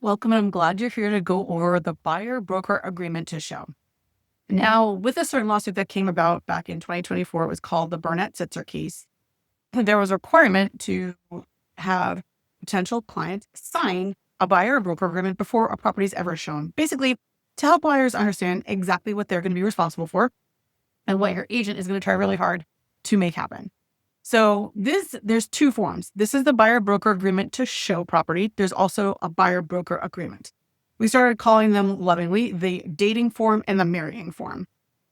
Welcome, and I'm glad you're here to go over the buyer-broker agreement to show. Now, with a certain lawsuit that came about back in 2024, it was called the Burnett-Sitzer case. There was a requirement to have potential clients sign a buyer-broker agreement before a property is ever shown. Basically, to help buyers understand exactly what they're going to be responsible for and what your agent is going to try really hard to make happen. So there's two forms. This is the buyer-broker agreement to show property. There's also a buyer-broker agreement. We started calling them lovingly the dating form and the marrying form.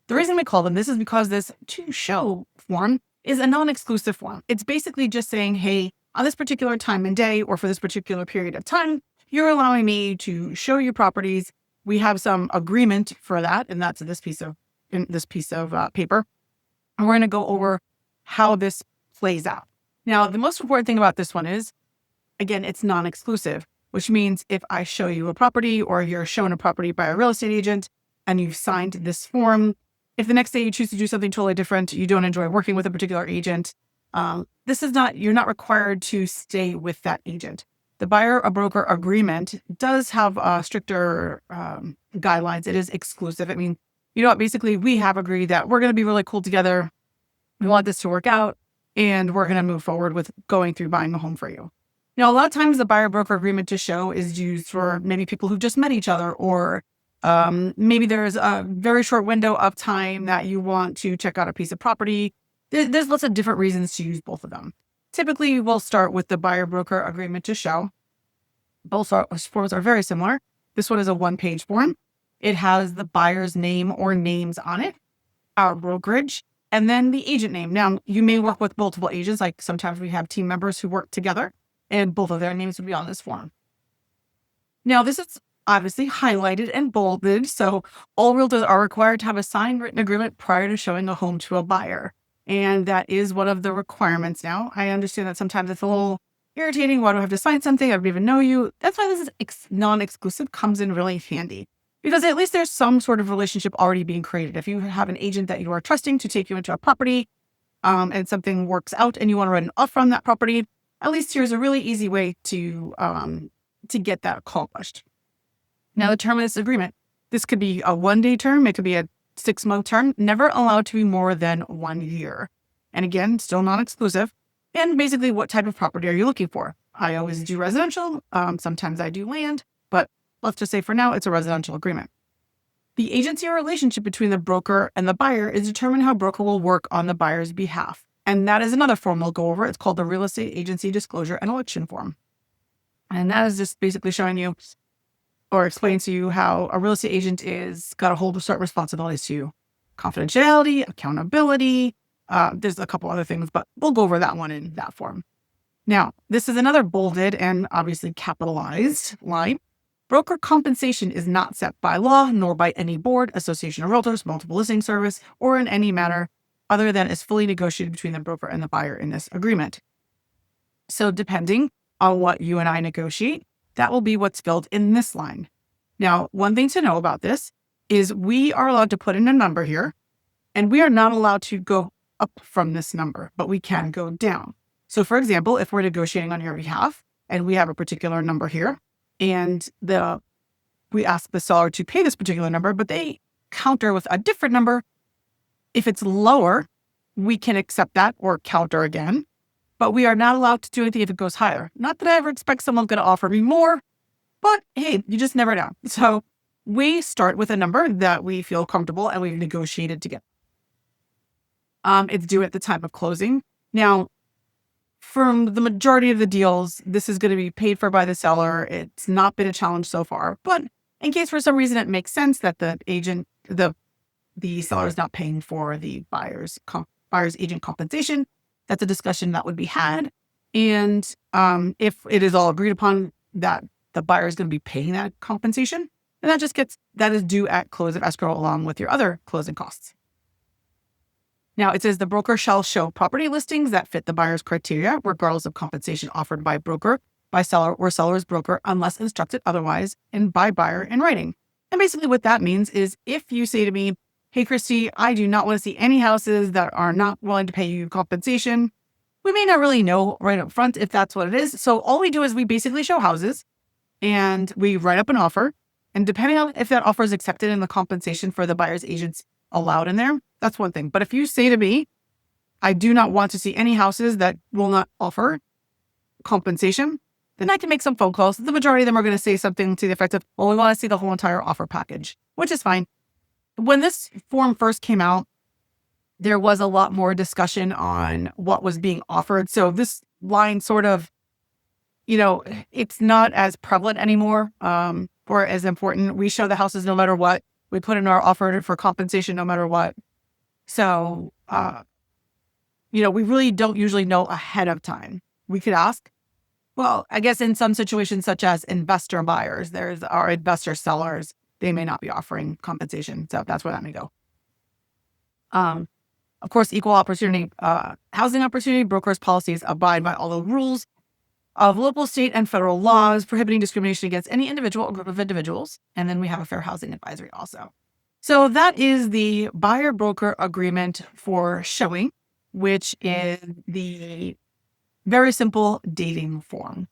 The reason we call them this is because this to show form is a non-exclusive form. It's basically just saying, hey, on this particular time and day or for this particular period of time, you're allowing me to show you properties. We have some agreement for that, and that's in this piece of paper. And we're going to go over how this plays out. Now, the most important thing about this one is, again, it's non-exclusive, which means if I show you a property or you're shown a property by a real estate agent and you've signed this form, if the next day you choose to do something totally different, you don't enjoy working with a particular agent, you're not required to stay with that agent. The buyer-broker agreement does have stricter guidelines. It is exclusive. I mean, you know what, basically we have agreed that we're going to be really cool together. We want this to work out, and we're going to move forward with going through buying a home for you. Now, a lot of times the buyer-broker agreement to show is used for maybe people who've just met each other, or maybe there's a very short window of time that you want to check out a piece of property. There's lots of different reasons to use both of them. Typically, we'll start with the buyer-broker agreement to show. Both forms are very similar. This one is a one-page form. It has the buyer's name or names on it, our brokerage, and then the agent name. Now, you may work with multiple agents. Like sometimes we have team members who work together, and both of their names would be on this form. Now, this is obviously highlighted and bolded, so all realtors are required to have a signed written agreement prior to showing a home to a buyer. And that is one of the requirements now. I understand that sometimes it's a little irritating. Why do I have to sign something? I don't even know you. That's why this is non-exclusive comes in really handy. Because at least there's some sort of relationship already being created. If you have an agent that you are trusting to take you into a property and something works out and you want to write an offer on that property, at least here's a really easy way to get that accomplished. Now, the term of this agreement, this could be a 1-day term. It could be a 6-month term, never allowed to be more than 1 year. And again, still non-exclusive. And basically, what type of property are you looking for? I always do residential. Sometimes I do land, but let's just say for now, it's a residential agreement. The agency or relationship between the broker and the buyer is determined how broker will work on the buyer's behalf. And that is another form we'll go over. It's called the Real Estate Agency Disclosure and Election Form. And that is just basically showing you or explaining to you how a real estate agent is got to hold certain responsibilities to you. Confidentiality, accountability. There's a couple other things, but we'll go over that one in that form. Now, this is another bolded and obviously capitalized line. Broker compensation is not set by law, nor by any board, association of realtors, multiple listing service, or in any manner other than is fully negotiated between the broker and the buyer in this agreement. So depending on what you and I negotiate, that will be what's filled in this line. Now, one thing to know about this is we are allowed to put in a number here, and we are not allowed to go up from this number, but we can go down. So for example, if we're negotiating on your behalf and we have a particular number here, and we ask the seller to pay this particular number, but they counter with a different number. If it's lower, we can accept that or counter again, but we are not allowed to do anything if it goes higher. Not that I ever expect someone's going to offer me more, but hey, you just never know. So we start with a number that we feel comfortable and we've negotiated together. It's due at the time of closing. Now, from the majority of the deals, this is going to be paid for by the seller. It's not been a challenge so far, but in case for some reason it makes sense that the seller is not paying for the buyer's agent compensation, that's a discussion that would be had. And if it is all agreed upon that the buyer is going to be paying that compensation, and that is due at close of escrow along with your other closing costs. Now, it says the broker shall show property listings that fit the buyer's criteria, regardless of compensation offered by broker, by seller, or seller's broker, unless instructed otherwise, and by buyer in writing. And basically what that means is if you say to me, hey, Christy, I do not want to see any houses that are not willing to pay you compensation, we may not really know right up front if that's what it is. So all we do is we basically show houses and we write up an offer. And depending on if that offer is accepted and the compensation for the buyer's agent's allowed in there, that's one thing. But if you say to me, I do not want to see any houses that will not offer compensation, then I can make some phone calls. The majority of them are going to say something to the effect of, well, we want to see the whole entire offer package, which is fine. When this form first came out, there was a lot more discussion on what was being offered. So this line sort of, it's not as prevalent anymore, or as important. We show the houses no matter what. We put in our offer for compensation no matter what. So, we really don't usually know ahead of time. We could ask. Well, I guess in some situations, such as investor buyers, there's our investor sellers, they may not be offering compensation. So that's where that may go. Of course, equal opportunity, housing opportunity brokers' policies abide by all the rules of local, state, and federal laws prohibiting discrimination against any individual or group of individuals. And then we have a fair housing advisory also. So that is the buyer-broker agreement for showing, which is the very simple dating form.